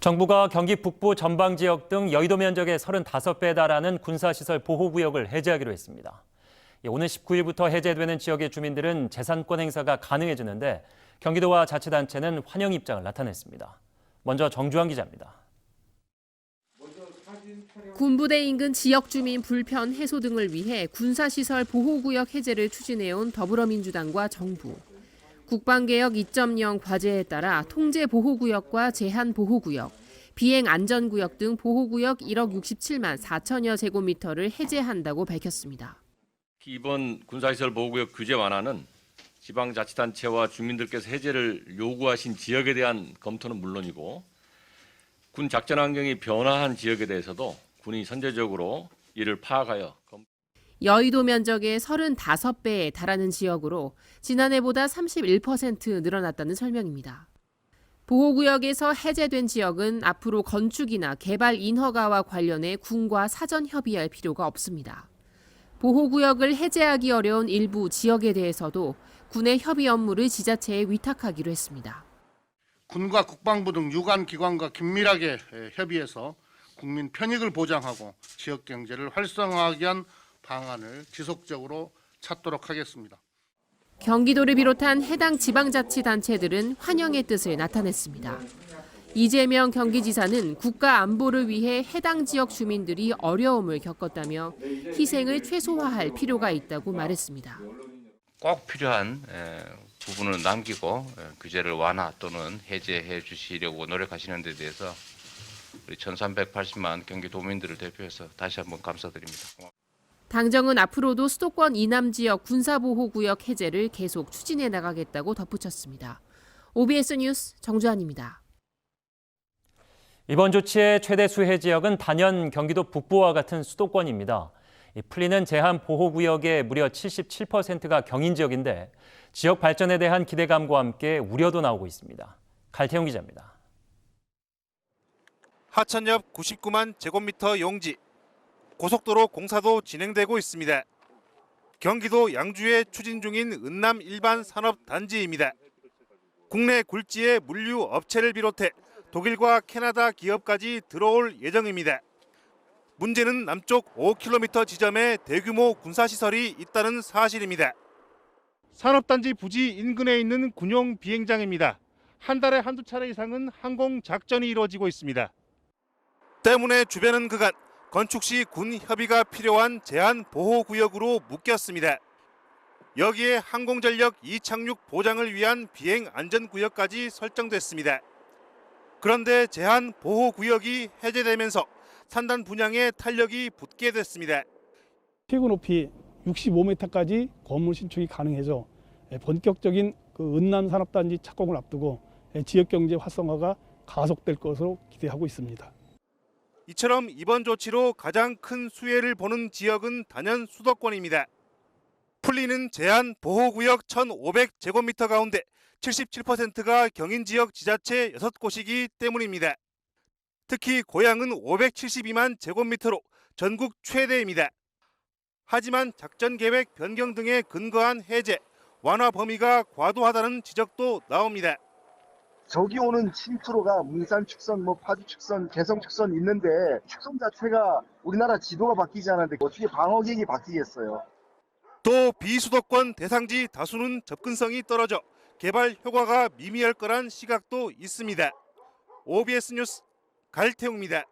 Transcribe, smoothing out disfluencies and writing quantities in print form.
정부가 경기 북부 전방 지역 등 여의도 면적의 35배에 달하는 군사시설 보호구역을 해제하기로 했습니다. 오는 19일부터 해제되는 지역의 주민들은 재산권 행사가 가능해지는데 경기도와 자치단체는 환영 입장을 나타냈습니다. 먼저 정주환 기자입니다. 군부대 인근 지역 주민 불편 해소 등을 위해 군사시설 보호구역 해제를 추진해온 더불어민주당과 정부. 국방개혁 2.0 과제에 따라 통제보호구역과 제한보호구역, 비행안전구역 등 보호구역 1억 67만 4천여 제곱미터를 해제한다고 밝혔습니다. 이번 군사시설 보호구역 규제 완화는 지방자치단체와 주민들께서 해제를 요구하신 지역에 대한 검토는 물론이고 군 작전 환경이 변화한 지역에 대해서도 군이 선제적으로 이를 파악하여 여의도 면적의 35배에 달하는 지역으로 지난해보다 31% 늘어났다는 설명입니다. 보호구역에서 해제된 지역은 앞으로 건축이나 개발 인허가와 관련해 군과 사전 협의할 필요가 없습니다. 보호구역을 해제하기 어려운 일부 지역에 대해서도 군의 협의 업무를 지자체에 위탁하기로 했습니다. 군과 국방부 등 유관 기관과 긴밀하게 협의해서 국민 편익을 보장하고 지역 경제를 활성화하기 위한 방안을 지속적으로 찾도록 하겠습니다. 경기도를 비롯한 해당 지방자치단체들은 환영의 뜻을 나타냈습니다. 이재명 경기지사는 국가 안보를 위해 해당 지역 주민들이 어려움을 겪었다며 희생을 최소화할 필요가 있다고 말했습니다. 꼭 필요한 부분은 남기고 규제를 완화 또는 해제해 주시려고 노력하시는 데 대해서 우리 1380만 경기도민들을 대표해서 다시 한번 감사드립니다. 당정은 앞으로도 수도권 이남 지역 군사보호구역 해제를 계속 추진해 나가겠다고 덧붙였습니다. OBS 뉴스 정주환입니다. 이번 조치의 최대 수혜 지역은 단연 경기도 북부와 같은 수도권입니다. 풀리는 제한보호구역의 무려 77%가 경인 지역인데 지역 발전에 대한 기대감과 함께 우려도 나오고 있습니다. 갈태용 기자입니다. 하천 옆 99만 제곱미터 용지, 고속도로 공사도 진행되고 있습니다. 경기도 양주에 추진 중인 은남 일반 산업단지입니다. 국내 굴지의 물류 업체를 비롯해 독일과 캐나다 기업까지 들어올 예정입니다. 문제는 남쪽 5km 지점에 대규모 군사시설이 있다는 사실입니다. 산업단지 부지 인근에 있는 군용 비행장입니다. 한 달에 한두 차례 이상은 항공 작전이 이루어지고 있습니다. 때문에 주변은 그간 건축 시 군 협의가 필요한 제한보호구역으로 묶였습니다. 여기에 항공전력 이착륙 보장을 위한 비행안전구역까지 설정됐습니다. 그런데 제한보호구역이 해제되면서 산단 분양에 탄력이 붙게 됐습니다. 최고 높이 65m까지 건물 신축이 가능해져 본격적인 은남 산업단지 착공을 앞두고 지역 경제 활성화가 가속될 것으로 기대하고 있습니다. 이처럼 이번 조치로 가장 큰 수혜를 보는 지역은 단연 수도권입니다. 풀리는 제한보호구역 1,500제곱미터 가운데 77%가 경인 지역 지자체 6곳이기 때문입니다. 특히 고양은 572만 제곱미터로 전국 최대입니다. 하지만 작전계획 변경 등에 근거한 해제, 완화 범위가 과도하다는 지적도 나옵니다. 저기 오는 침투로가 문산 축선, 파주 축선, 개성 축선 있는데 축선 자체가 우리나라 지도가 바뀌지 않았는데 어떻게 방어객이 바뀌겠어요. 또 비수도권 대상지 다수는 접근성이 떨어져 개발 효과가 미미할 거란 시각도 있습니다. OBS 뉴스 갈태웅입니다.